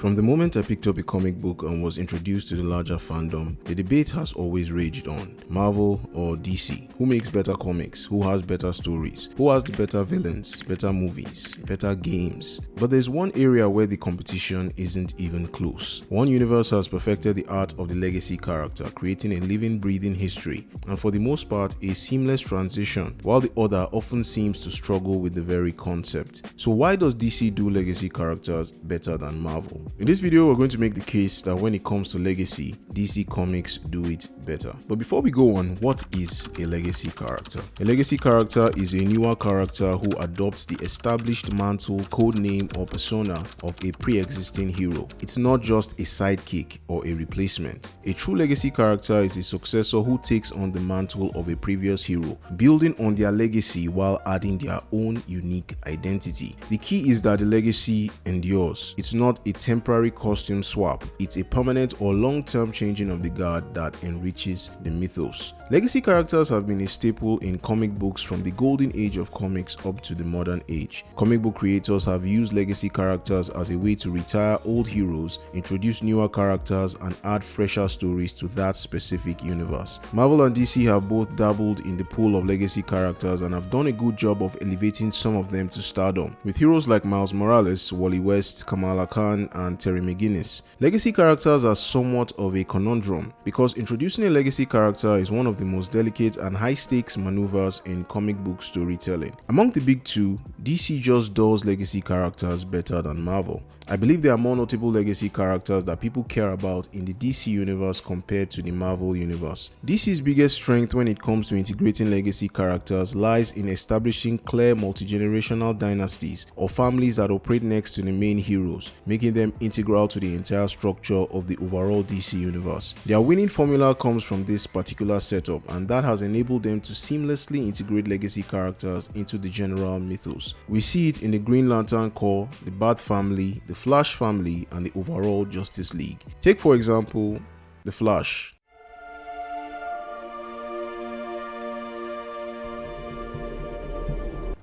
From the moment I picked up a comic book and was introduced to the larger fandom, the debate has always raged on. Marvel or DC? Who makes better comics? Who has better stories? Who has the better villains, better movies, better games? But there's one area where the competition isn't even close. One universe has perfected the art of the legacy character, creating a living, breathing history, and for the most part, a seamless transition, while the other often seems to struggle with the very concept. So why does DC do legacy characters better than Marvel? In this video, we're going to make the case that when it comes to legacy, DC Comics do it better. But before we go on, what is a legacy character? A legacy character is a newer character who adopts the established mantle, code name, or persona of a pre-existing hero. It's not just a sidekick or a replacement. A true legacy character is a successor who takes on the mantle of a previous hero, building on their legacy while adding their own unique identity. The key is that the legacy endures. It's not a temporary costume swap, it's a permanent or long-term changing of the guard that enriches the mythos. Legacy characters have been a staple in comic books from the golden age of comics up to the modern age. Comic book creators have used legacy characters as a way to retire old heroes, introduce newer characters, and add fresher stories to that specific universe. Marvel and DC have both dabbled in the pool of legacy characters and have done a good job of elevating some of them to stardom, with heroes like Miles Morales, Wally West, Kamala and Terry McGinnis. Legacy characters are somewhat of a conundrum because introducing a legacy character is one of the most delicate and high-stakes maneuvers in comic book storytelling. Among the big two, DC just does legacy characters better than Marvel. I believe there are more notable legacy characters that people care about in the DC universe compared to the Marvel universe. DC's biggest strength when it comes to integrating legacy characters lies in establishing clear multigenerational dynasties or families that operate next to the main heroes, making them integral to the entire structure of the overall DC universe. Their winning formula comes from this particular setup, and that has enabled them to seamlessly integrate legacy characters into the general mythos. We see it in the Green Lantern Corps, the Bat family, the Flash family, and the overall Justice League. Take for example, the Flash.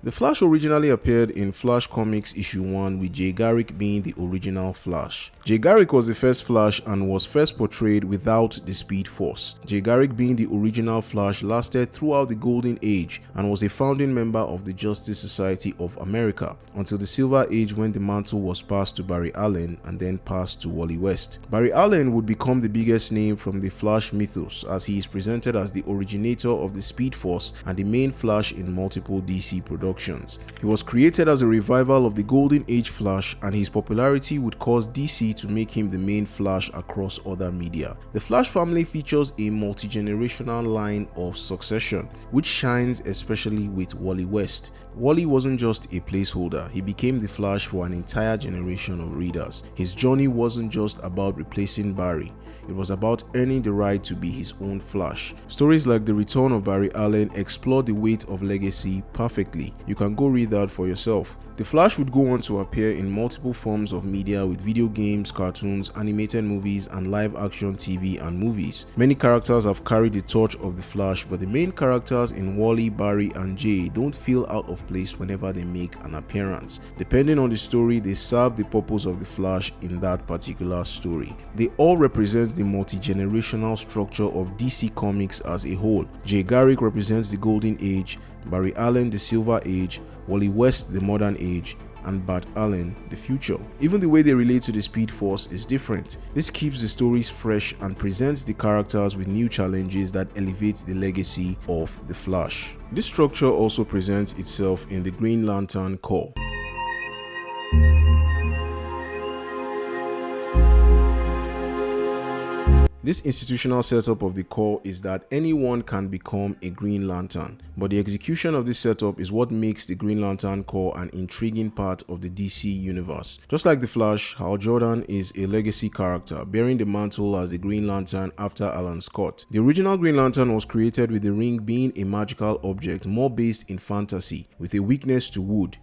The Flash originally appeared in Flash Comics issue 1 with Jay Garrick being the original Flash. Jay Garrick was the first Flash and was first portrayed without the Speed Force. Jay Garrick being the original Flash lasted throughout the Golden Age and was a founding member of the Justice Society of America until the Silver Age, when the mantle was passed to Barry Allen and then passed to Wally West. Barry Allen would become the biggest name from the Flash mythos, as he is presented as the originator of the Speed Force and the main Flash in multiple DC productions. He was created as a revival of the Golden Age Flash, and his popularity would cause DC to make him the main Flash across other media. The Flash family features a multi-generational line of succession, which shines especially with Wally West. Wally wasn't just a placeholder, he became the Flash for an entire generation of readers. His journey wasn't just about replacing Barry, it was about earning the right to be his own Flash. Stories like The Return of Barry Allen explore the weight of legacy perfectly. You can go read that for yourself. The Flash would go on to appear in multiple forms of media with video games, cartoons, animated movies, and live-action TV and movies. Many characters have carried the torch of the Flash, but the main characters in Wally, Barry, and Jay don't feel out of place whenever they make an appearance. Depending on the story, they serve the purpose of the Flash in that particular story. They all represent the multi-generational structure of DC Comics as a whole. Jay Garrick represents the Golden Age, Barry Allen the Silver Age, Wally West the Modern Age, and Bat Allen the Future. Even the way they relate to the Speed Force is different. This keeps the stories fresh and presents the characters with new challenges that elevate the legacy of the Flash. This structure also presents itself in the Green Lantern Corps. This institutional setup of the Corps is that anyone can become a Green Lantern, but the execution of this setup is what makes the Green Lantern Corps an intriguing part of the DC universe. Just like the Flash, Hal Jordan is a legacy character, bearing the mantle as the Green Lantern after Alan Scott. The original Green Lantern was created with the ring being a magical object more based in fantasy, with a weakness to wood.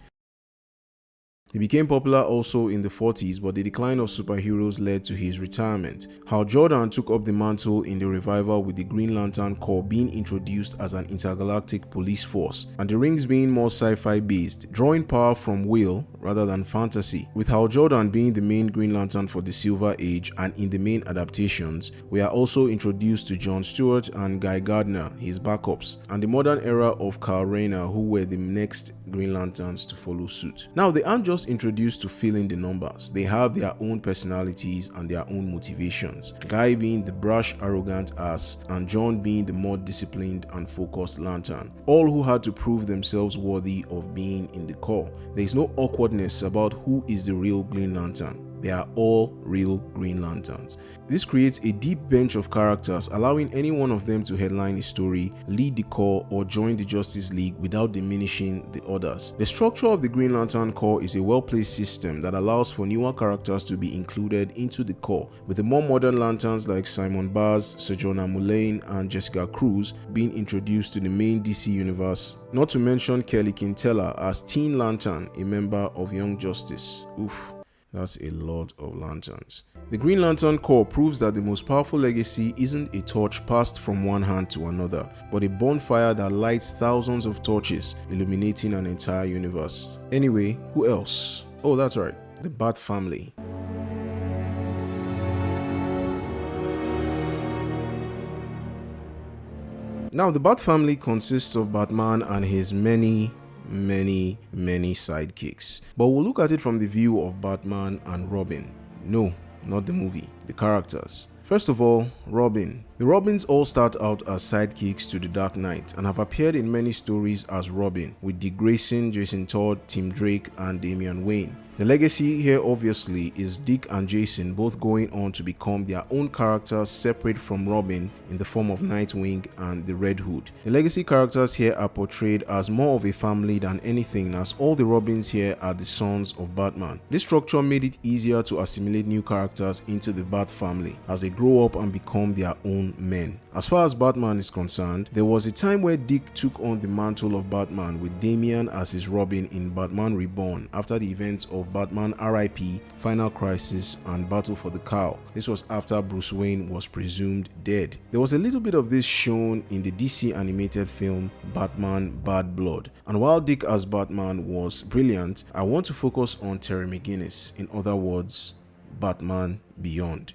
He became popular also in the 40s, but the decline of superheroes led to his retirement. Hal Jordan took up the mantle in the revival, with the Green Lantern Corps being introduced as an intergalactic police force, and the rings being more sci-fi based, drawing power from will rather than fantasy. With Hal Jordan being the main Green Lantern for the Silver Age and in the main adaptations, we are also introduced to John Stewart and Guy Gardner, his backups, and the modern era of Rayner, who were the next Green Lanterns to follow suit. Now, they aren't just introduced to fill in the numbers, they have their own personalities and their own motivations. Guy being the brash, arrogant ass, and John being the more disciplined and focused Lantern, all who had to prove themselves worthy of being in the Corps. There is no awkwardness about who is the real Green Lantern. They are all real Green Lanterns. This creates a deep bench of characters, allowing any one of them to headline a story, lead the Corps, or join the Justice League without diminishing the others. The structure of the Green Lantern Corps is a well-placed system that allows for newer characters to be included into the Corps, with the more modern Lanterns like Simon Baz, Sojourner Mulane, and Jessica Cruz being introduced to the main DC universe, not to mention Kelly Quintela as Teen Lantern, a member of Young Justice. Oof. That's a lot of lanterns. The Green Lantern Corps proves that the most powerful legacy isn't a torch passed from one hand to another, but a bonfire that lights thousands of torches, illuminating an entire universe. Anyway, who else? Oh, that's right, the Bat family. Now, the Bat family consists of Batman and his many sidekicks, but we'll look at it from the view of Batman and Robin. No, not the movie, the characters. First of all, Robin. The Robins all start out as sidekicks to the Dark Knight and have appeared in many stories as Robin, with Dick Grayson, Jason Todd, Tim Drake, and Damian Wayne. The legacy here obviously is Dick and Jason both going on to become their own characters separate from Robin in the form of Nightwing and the Red Hood. The legacy characters here are portrayed as more of a family than anything, as all the Robins here are the sons of Batman. This structure made it easier to assimilate new characters into the Bat family as they grow up and become their own men. As far as Batman is concerned, there was a time where Dick took on the mantle of Batman with Damian as his Robin in Batman Reborn after the events of Batman R.I.P., Final Crisis, and Battle for the Cowl. This was after Bruce Wayne was presumed dead. There was a little bit of this shown in the DC animated film Batman Bad Blood. And while Dick as Batman was brilliant, I want to focus on Terry McGinnis, in other words, Batman Beyond.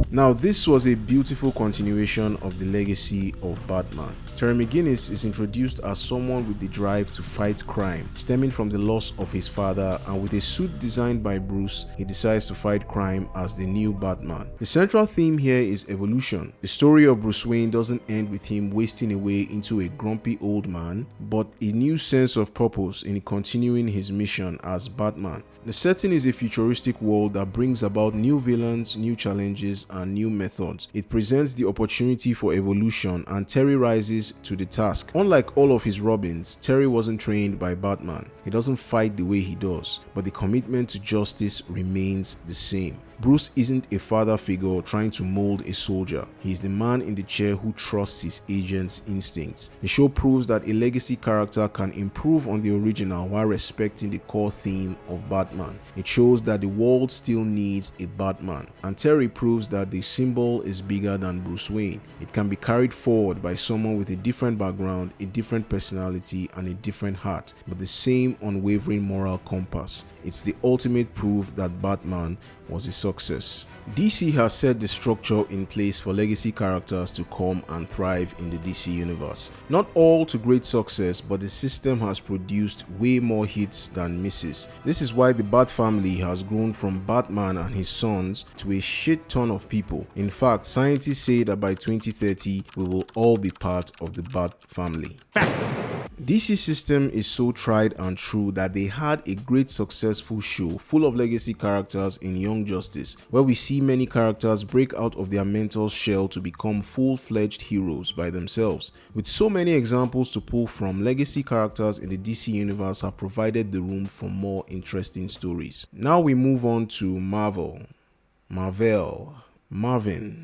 Now, this was a beautiful continuation of the legacy of Batman. Terry McGinnis is introduced as someone with the drive to fight crime, stemming from the loss of his father, and with a suit designed by Bruce, he decides to fight crime as the new Batman. The central theme here is evolution. The story of Bruce Wayne doesn't end with him wasting away into a grumpy old man, but a new sense of purpose in continuing his mission as Batman. The setting is a futuristic world that brings about new villains, new challenges, and new methods. It presents the opportunity for evolution, and Terry rises to the task. Unlike all of his Robins, Terry wasn't trained by Batman. He doesn't fight the way he does, but the commitment to justice remains the same. Bruce isn't a father figure trying to mold a soldier. He is the man in the chair who trusts his agent's instincts. The show proves that a legacy character can improve on the original while respecting the core theme of Batman. It shows that the world still needs a Batman, and Terry proves that the symbol is bigger than Bruce Wayne. It can be carried forward by someone with a different background, a different personality, and a different heart, but the same unwavering moral compass. It's the ultimate proof that Batman was a success. DC has set the structure in place for legacy characters to come and thrive in the DC universe. Not all to great success, but the system has produced way more hits than misses. This is why the Bat family has grown from Batman and his sons to a shit ton of people. In fact, scientists say that by 2030, we will all be part of the Bat family. Fact! DC system is so tried and true that they had a great successful show full of legacy characters in Young Justice, where we see many characters break out of their mental shell to become full-fledged heroes by themselves. With so many examples to pull from, legacy characters in the DC universe have provided the room for more interesting stories. Now we move on to Marvin.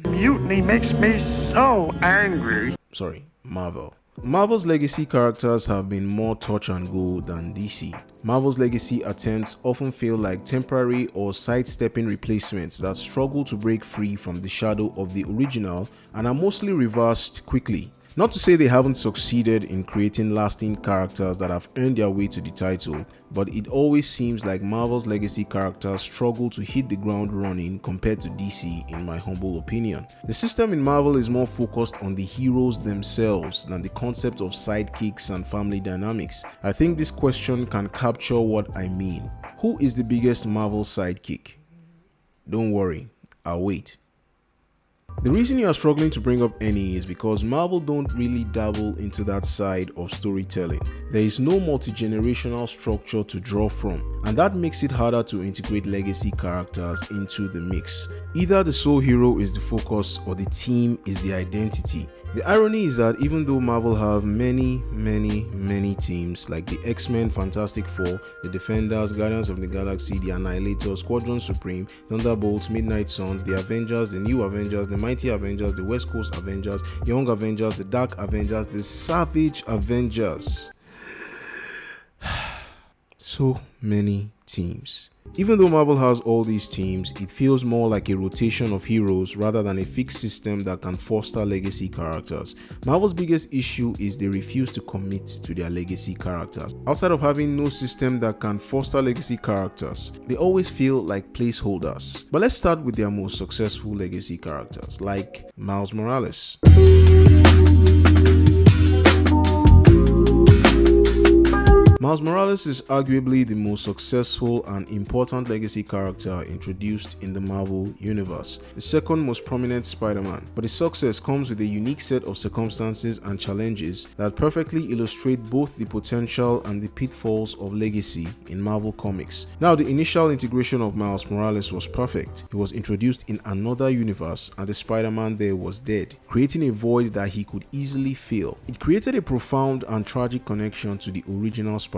Mutiny makes me so angry. Marvel. Marvel's legacy characters have been more touch and go than DC. Marvel's legacy attempts often feel like temporary or sidestepping replacements that struggle to break free from the shadow of the original and are mostly reversed quickly. Not to say they haven't succeeded in creating lasting characters that have earned their way to the title, but it always seems like Marvel's legacy characters struggle to hit the ground running compared to DC, in my humble opinion. The system in Marvel is more focused on the heroes themselves than the concept of sidekicks and family dynamics. I think this question can capture what I mean. Who is the biggest Marvel sidekick? Don't worry, I'll wait. The reason you are struggling to bring up any is because Marvel don't really dabble into that side of storytelling. There is no multi-generational structure to draw from, and that makes it harder to integrate legacy characters into the mix. Either the sole hero is the focus or the team is the identity. The irony is that even though Marvel have many teams like the X-Men, Fantastic Four, the Defenders, Guardians of the Galaxy, the Annihilators, Squadron Supreme, Thunderbolts, Midnight Suns, the Avengers, the New Avengers, the Mighty Avengers, the West Coast Avengers, Young Avengers, the Dark Avengers, the Savage Avengers. So many teams. Even though Marvel has all these teams, it feels more like a rotation of heroes rather than a fixed system that can foster legacy characters. Marvel's biggest issue is they refuse to commit to their legacy characters. Outside of having no system that can foster legacy characters, they always feel like placeholders. But let's start with their most successful legacy characters, like Miles Morales. Miles Morales is arguably the most successful and important legacy character introduced in the Marvel Universe, the second most prominent Spider-Man, but his success comes with a unique set of circumstances and challenges that perfectly illustrate both the potential and the pitfalls of legacy in Marvel Comics. Now, the initial integration of Miles Morales was perfect. He was introduced in another universe and the Spider-Man there was dead, creating a void that he could easily fill. It created a profound and tragic connection to the original Spider-Man.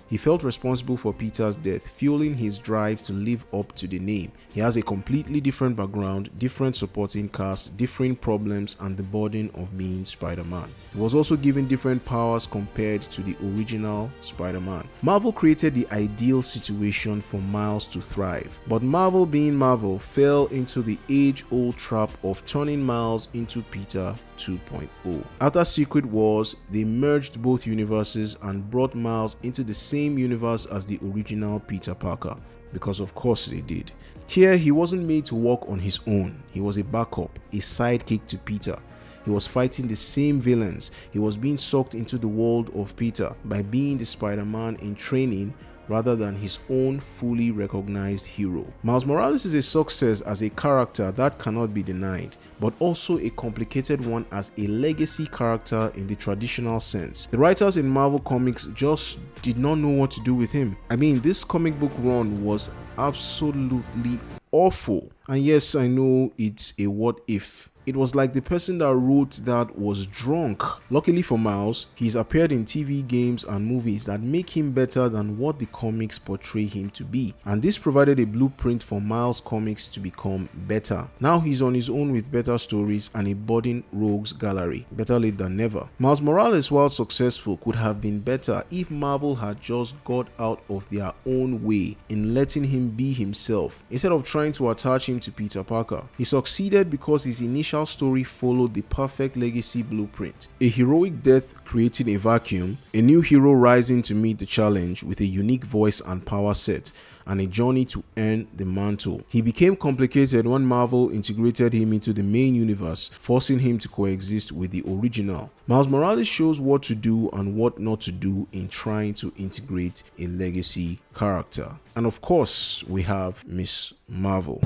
He felt responsible for Peter's death, fueling his drive to live up to the name. He has a completely different background, different supporting cast, different problems, and the burden of being Spider-Man. He was also given different powers compared to the original Spider-Man. Marvel created the ideal situation for Miles to thrive, but Marvel, being Marvel, fell into the age-old trap of turning Miles into Peter 2.0. After Secret Wars, they merged both universes and brought Miles into the same universe as the original Peter Parker, because of course they did. Here, he wasn't made to walk on his own. He was a backup, a sidekick to Peter. He was fighting the same villains. He was being sucked into the world of Peter by being the Spider-Man in training rather than his own fully recognized hero. Miles Morales is a success as a character that cannot be denied, but also a complicated one as a legacy character in the traditional sense. The writers in Marvel Comics just did not know what to do with him. I mean, this comic book run was absolutely awful. And yes, I know it's a what if. It was like the person that wrote that was drunk. Luckily for Miles, he's appeared in TV, games, and movies that make him better than what the comics portray him to be. And this provided a blueprint for Miles comics to become better. Now he's on his own with better stories and a budding rogues gallery. Better late than never. Miles Morales, while successful, could have been better if Marvel had just got out of their own way in letting him be himself, instead of trying to attach him to Peter Parker. He succeeded because his initial story followed the perfect legacy blueprint. A heroic death creating a vacuum, a new hero rising to meet the challenge with a unique voice and power set, and a journey to earn the mantle. He became complicated when Marvel integrated him into the main universe, forcing him to coexist with the original. Miles Morales shows what to do and what not to do in trying to integrate a legacy character. And of course, we have Miss Marvel.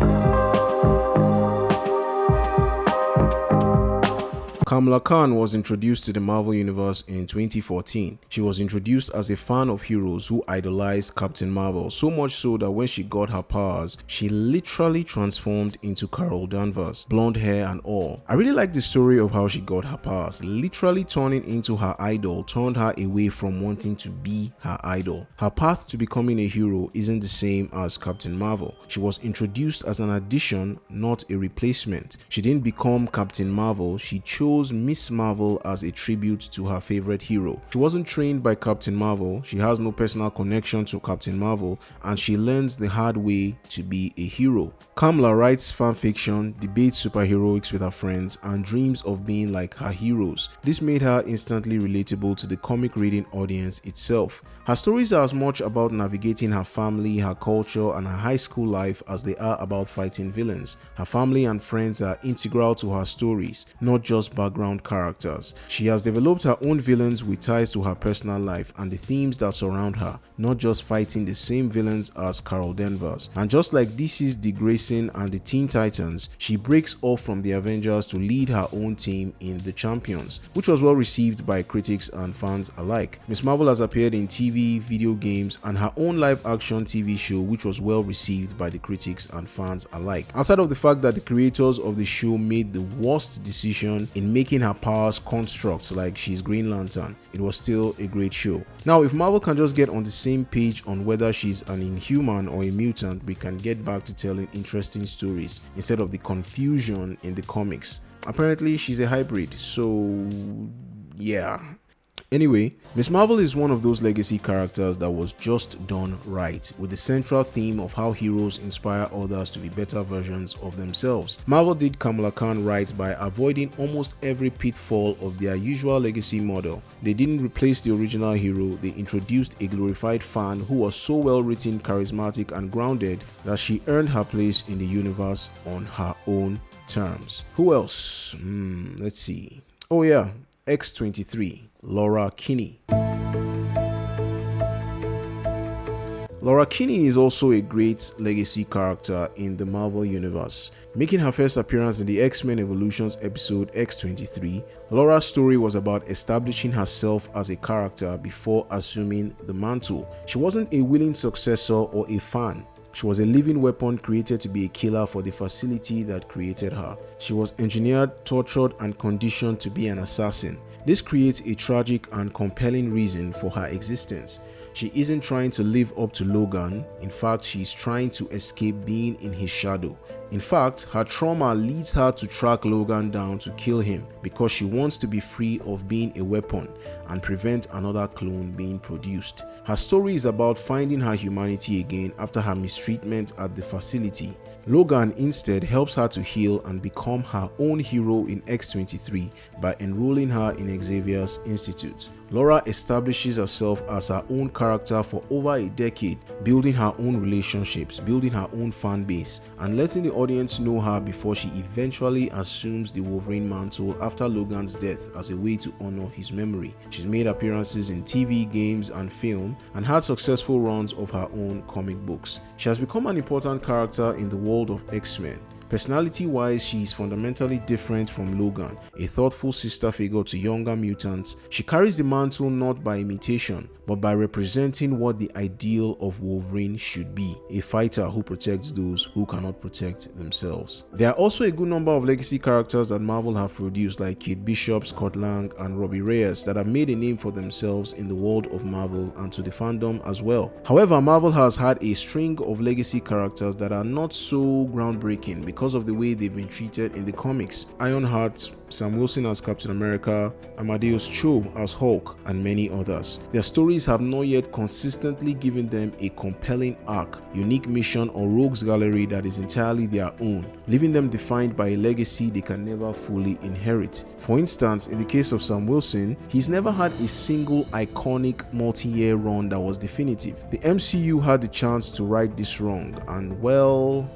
Kamala Khan was introduced to the Marvel Universe in 2014. She was introduced as a fan of heroes who idolized Captain Marvel, so much so that when she got her powers, she literally transformed into Carol Danvers, blonde hair and all. I really like the story of how she got her powers. Literally turning into her idol turned her away from wanting to be her idol. Her path to becoming a hero isn't the same as Captain Marvel. She was introduced as an addition, not a replacement. She didn't become Captain Marvel, she chose chose Miss Marvel as a tribute to her favorite hero. She wasn't trained by Captain Marvel, she has no personal connection to Captain Marvel, and she learns the hard way to be a hero. Kamala writes fanfiction, debates superheroics with her friends, and dreams of being like her heroes. This made her instantly relatable to the comic reading audience itself. Her stories are as much about navigating her family, her culture, and her high school life as they are about fighting villains. Her family and friends are integral to her stories, not just background characters. She has developed her own villains with ties to her personal life and the themes that surround her, not just fighting the same villains as Carol Danvers. And just like DC's Dick Grayson and the Teen Titans, she breaks off from the Avengers to lead her own team in The Champions, which was well received by critics and fans alike. Miss Marvel has appeared in TV, video games, and her own live-action TV show, which was well received by the critics and fans alike. Outside of the fact that the creators of the show made the worst decision in making her powers constructs like she's Green Lantern, it was still a great show. Now, if Marvel can just get on the same page on whether she's an Inhuman or a mutant, we can get back to telling interesting stories instead of the confusion in the comics. Apparently, she's a hybrid, so yeah. Anyway, Miss Marvel is one of those legacy characters that was just done right, with the central theme of how heroes inspire others to be better versions of themselves. Marvel did Kamala Khan right by avoiding almost every pitfall of their usual legacy model. They didn't replace the original hero, they introduced a glorified fan who was so well written, charismatic, and grounded that she earned her place in the universe on her own terms. Who else? Let's see. Oh yeah, X-23. Laura Kinney. Laura Kinney is also a great legacy character in the Marvel Universe. Making her first appearance in the X-Men Evolutions episode X-23, Laura's story was about establishing herself as a character before assuming the mantle. She wasn't a willing successor or a fan. She was a living weapon created to be a killer for the facility that created her. She was engineered, tortured, and conditioned to be an assassin. This creates a tragic and compelling reason for her existence. She isn't trying to live up to Logan. In fact, she's trying to escape being in his shadow. In fact, her trauma leads her to track Logan down to kill him because she wants to be free of being a weapon and prevent another clone being produced. Her story is about finding her humanity again after her mistreatment at the facility. Logan instead helps her to heal and become her own hero in X-23 by enrolling her in Xavier's Institute. Laura establishes herself as her own character for over a decade, building her own relationships, building her own fan base, and letting the audience know her before she eventually assumes the Wolverine mantle after Logan's death as a way to honor his memory. She's made appearances in TV, games, and film, and had successful runs of her own comic books. She has become an important character in the world of X-Men. Personality-wise, she is fundamentally different from Logan, a thoughtful sister figure to younger mutants. She carries the mantle not by imitation, but by representing what the ideal of Wolverine should be, a fighter who protects those who cannot protect themselves. There are also a good number of legacy characters that Marvel have produced, like Kate Bishop, Scott Lang, and Robbie Reyes, that have made a name for themselves in the world of Marvel and to the fandom as well. However, Marvel has had a string of legacy characters that are not so groundbreaking because of the way they've been treated in the comics. Ironheart, Sam Wilson as Captain America, Amadeus Cho as Hulk, and many others. Their stories have not yet consistently given them a compelling arc, unique mission, or rogues gallery that is entirely their own, leaving them defined by a legacy they can never fully inherit. For instance, in the case of Sam Wilson, he's never had a single iconic multi-year run that was definitive. The MCU had the chance to right this wrong, and well,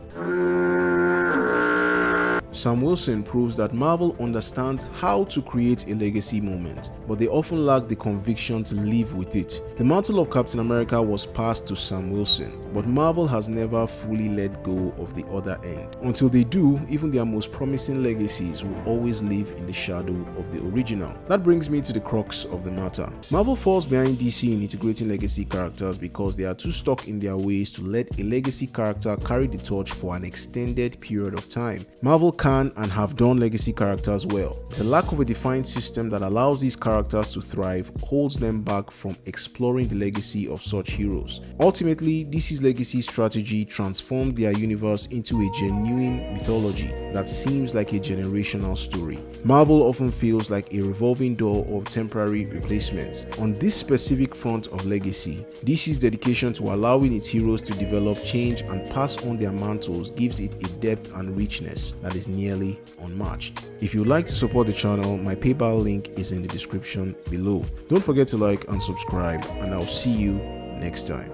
Sam Wilson proves that Marvel understands how to create a legacy moment, but they often lack the conviction to live with it. The mantle of Captain America was passed to Sam Wilson, but Marvel has never fully let go of the other end. Until they do, even their most promising legacies will always live in the shadow of the original. That brings me to the crux of the matter. Marvel falls behind DC in integrating legacy characters because they are too stuck in their ways to let a legacy character carry the torch for an extended period of time. Marvel can't can and have done legacy characters well. The lack of a defined system that allows these characters to thrive holds them back from exploring the legacy of such heroes. Ultimately, DC's legacy strategy transformed their universe into a genuine mythology that seems like a generational story. Marvel often feels like a revolving door of temporary replacements. On this specific front of legacy, DC's dedication to allowing its heroes to develop, change, and pass on their mantles gives it a depth and richness that is nearly unmatched. If you'd like to support the channel, my PayPal link is in the description below. Don't forget to like and subscribe, and I'll see you next time.